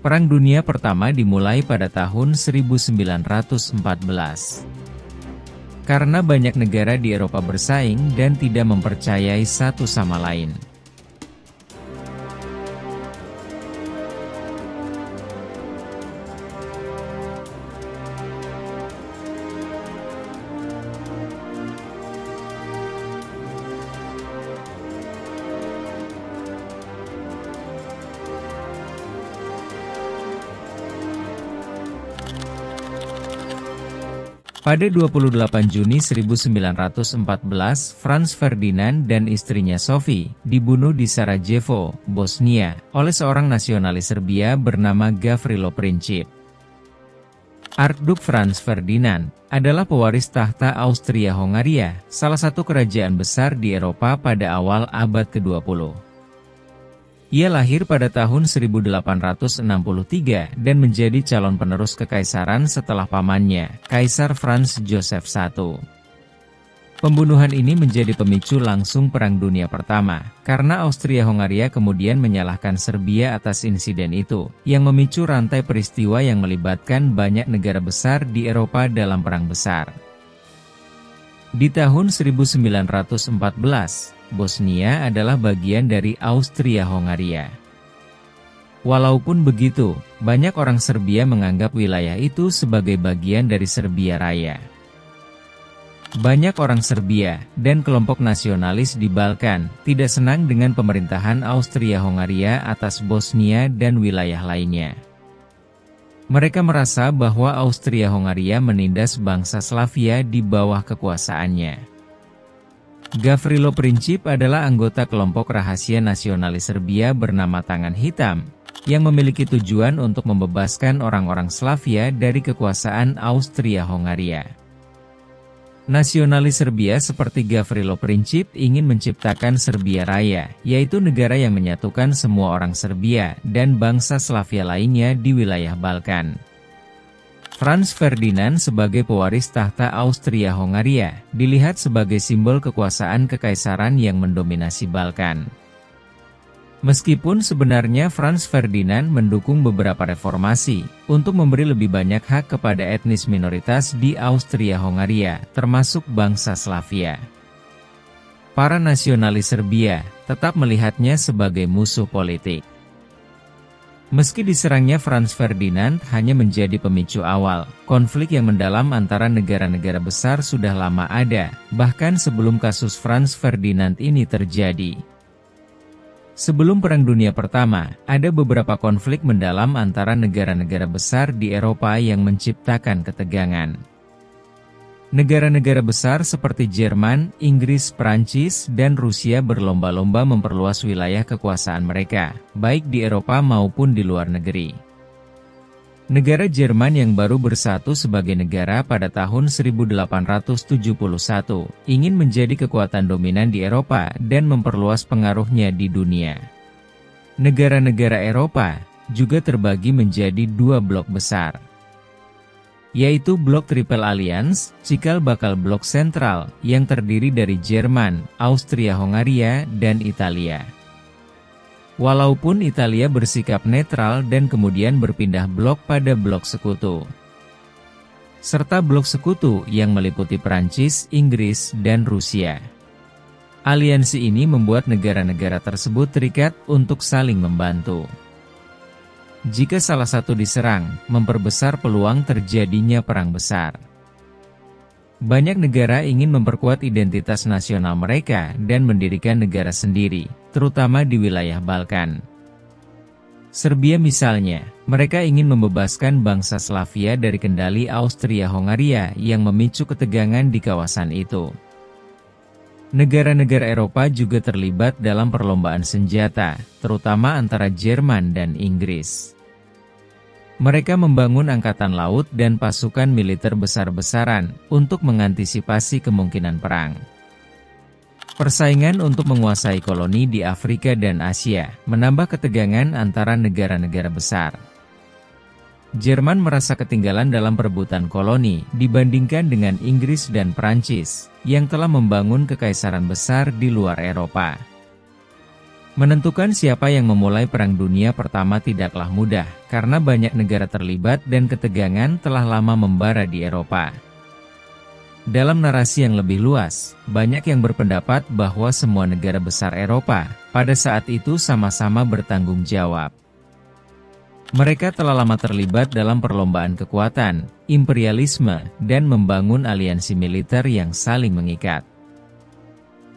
Perang Dunia Pertama dimulai pada tahun 1914. Karena banyak negara di Eropa bersaing dan tidak mempercayai satu sama lain. Pada 28 Juni 1914, Franz Ferdinand dan istrinya Sophie dibunuh di Sarajevo, Bosnia, oleh seorang nasionalis Serbia bernama Gavrilo Princip. Archduke Franz Ferdinand adalah pewaris tahta Austria-Hongaria, salah satu kerajaan besar di Eropa pada awal abad ke-20. Ia lahir pada tahun 1863 dan menjadi calon penerus kekaisaran setelah pamannya, Kaisar Franz Joseph I. Pembunuhan ini menjadi pemicu langsung Perang Dunia Pertama, karena Austria-Hongaria kemudian menyalahkan Serbia atas insiden itu, yang memicu rantai peristiwa yang melibatkan banyak negara besar di Eropa dalam Perang Besar. Di tahun 1914, Bosnia adalah bagian dari Austria-Hongaria. Walaupun begitu, banyak orang Serbia menganggap wilayah itu sebagai bagian dari Serbia Raya. Banyak orang Serbia dan kelompok nasionalis di Balkan tidak senang dengan pemerintahan Austria-Hongaria atas Bosnia dan wilayah lainnya. Mereka merasa bahwa Austria-Hongaria menindas bangsa Slavia di bawah kekuasaannya. Gavrilo Princip adalah anggota kelompok rahasia nasionalis Serbia bernama Tangan Hitam, yang memiliki tujuan untuk membebaskan orang-orang Slavia dari kekuasaan Austria-Hongaria. Nasionalis Serbia seperti Gavrilo Princip ingin menciptakan Serbia Raya, yaitu negara yang menyatukan semua orang Serbia dan bangsa Slavia lainnya di wilayah Balkan. Franz Ferdinand sebagai pewaris tahta Austria-Hongaria dilihat sebagai simbol kekuasaan kekaisaran yang mendominasi Balkan. Meskipun sebenarnya Franz Ferdinand mendukung beberapa reformasi untuk memberi lebih banyak hak kepada etnis minoritas di Austria-Hongaria, termasuk bangsa Slavia. Para nasionalis Serbia tetap melihatnya sebagai musuh politik. Meski diserangnya Franz Ferdinand hanya menjadi pemicu awal, konflik yang mendalam antara negara-negara besar sudah lama ada, bahkan sebelum kasus Franz Ferdinand ini terjadi. Sebelum Perang Dunia Pertama, ada beberapa konflik mendalam antara negara-negara besar di Eropa yang menciptakan ketegangan. Negara-negara besar seperti Jerman, Inggris, Prancis, dan Rusia berlomba-lomba memperluas wilayah kekuasaan mereka, baik di Eropa maupun di luar negeri. Negara Jerman yang baru bersatu sebagai negara pada tahun 1871, ingin menjadi kekuatan dominan di Eropa dan memperluas pengaruhnya di dunia. Negara-negara Eropa juga terbagi menjadi dua blok besar, yaitu Blok Triple Alliance, cikal bakal blok sentral, yang terdiri dari Jerman, Austria-Hongaria, dan Italia. Walaupun Italia bersikap netral dan kemudian berpindah blok pada blok sekutu, serta blok sekutu yang meliputi Prancis, Inggris, dan Rusia. Aliansi ini membuat negara-negara tersebut terikat untuk saling membantu. Jika salah satu diserang, memperbesar peluang terjadinya perang besar. Banyak negara ingin memperkuat identitas nasional mereka dan mendirikan negara sendiri, terutama di wilayah Balkan. Serbia misalnya, mereka ingin membebaskan bangsa Slavia dari kendali Austria-Hongaria yang memicu ketegangan di kawasan itu. Negara-negara Eropa juga terlibat dalam perlombaan senjata, terutama antara Jerman dan Inggris. Mereka membangun angkatan laut dan pasukan militer besar-besaran untuk mengantisipasi kemungkinan perang. Persaingan untuk menguasai koloni di Afrika dan Asia menambah ketegangan antara negara-negara besar. Jerman merasa ketinggalan dalam perebutan koloni dibandingkan dengan Inggris dan Prancis yang telah membangun kekaisaran besar di luar Eropa. Menentukan siapa yang memulai Perang Dunia Pertama tidaklah mudah, karena banyak negara terlibat dan ketegangan telah lama membara di Eropa. Dalam narasi yang lebih luas, banyak yang berpendapat bahwa semua negara besar Eropa, pada saat itu sama-sama bertanggung jawab. Mereka telah lama terlibat dalam perlombaan kekuatan, imperialisme, dan membangun aliansi militer yang saling mengikat.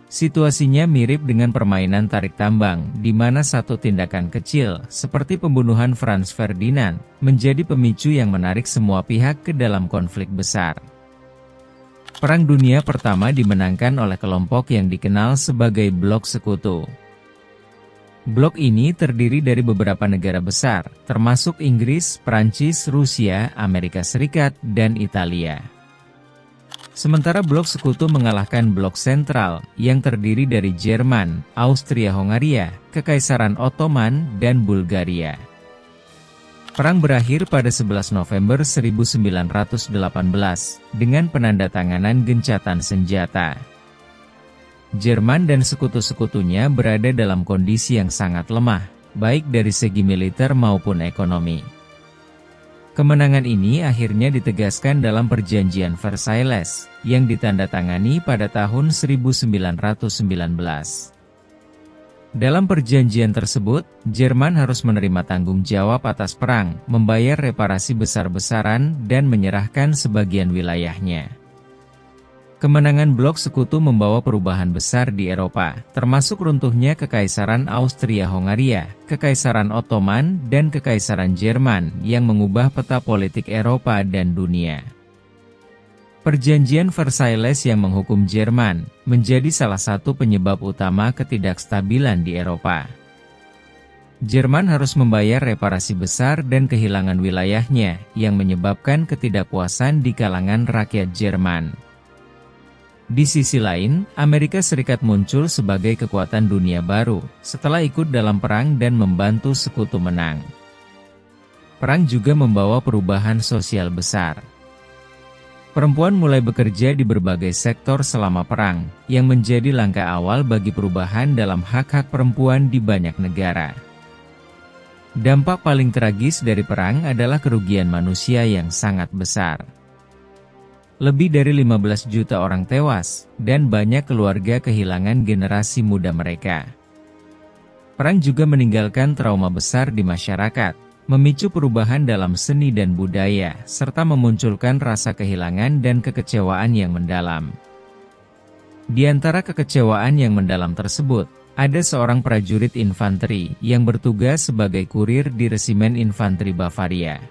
Situasinya mirip dengan permainan tarik tambang, di mana satu tindakan kecil, seperti pembunuhan Franz Ferdinand, menjadi pemicu yang menarik semua pihak ke dalam konflik besar. Perang Dunia Pertama dimenangkan oleh kelompok yang dikenal sebagai Blok Sekutu. Blok ini terdiri dari beberapa negara besar, termasuk Inggris, Prancis, Rusia, Amerika Serikat, dan Italia. Sementara Blok Sekutu mengalahkan Blok Sentral, yang terdiri dari Jerman, Austria-Hongaria, Kekaisaran Ottoman, dan Bulgaria. Perang berakhir pada 11 November 1918, dengan penandatanganan gencatan senjata. Jerman dan sekutu-sekutunya berada dalam kondisi yang sangat lemah, baik dari segi militer maupun ekonomi. Kemenangan ini akhirnya ditegaskan dalam Perjanjian Versailles, yang ditandatangani pada tahun 1919. Dalam perjanjian tersebut, Jerman harus menerima tanggung jawab atas perang, membayar reparasi besar-besaran, dan menyerahkan sebagian wilayahnya. Kemenangan Blok Sekutu membawa perubahan besar di Eropa, termasuk runtuhnya Kekaisaran Austria-Hongaria, Kekaisaran Ottoman, dan Kekaisaran Jerman yang mengubah peta politik Eropa dan dunia. Perjanjian Versailles yang menghukum Jerman menjadi salah satu penyebab utama ketidakstabilan di Eropa. Jerman harus membayar reparasi besar dan kehilangan wilayahnya, yang menyebabkan ketidakpuasan di kalangan rakyat Jerman. Di sisi lain, Amerika Serikat muncul sebagai kekuatan dunia baru, setelah ikut dalam perang dan membantu sekutu menang. Perang juga membawa perubahan sosial besar. Perempuan mulai bekerja di berbagai sektor selama perang, yang menjadi langkah awal bagi perubahan dalam hak-hak perempuan di banyak negara. Dampak paling tragis dari perang adalah kerugian manusia yang sangat besar. Lebih dari 15 juta orang tewas, dan banyak keluarga kehilangan generasi muda mereka. Perang juga meninggalkan trauma besar di masyarakat, memicu perubahan dalam seni dan budaya, serta memunculkan rasa kehilangan dan kekecewaan yang mendalam. Di antara kekecewaan yang mendalam tersebut, ada seorang prajurit infanteri yang bertugas sebagai kurir di resimen infanteri Bavaria.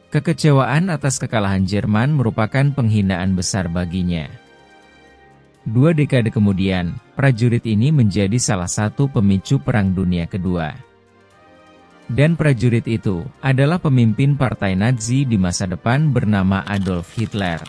Kekecewaan atas kekalahan Jerman merupakan penghinaan besar baginya. 2 dekade kemudian, prajurit ini menjadi salah satu pemicu Perang Dunia Kedua. Dan prajurit itu adalah pemimpin partai Nazi di masa depan bernama Adolf Hitler.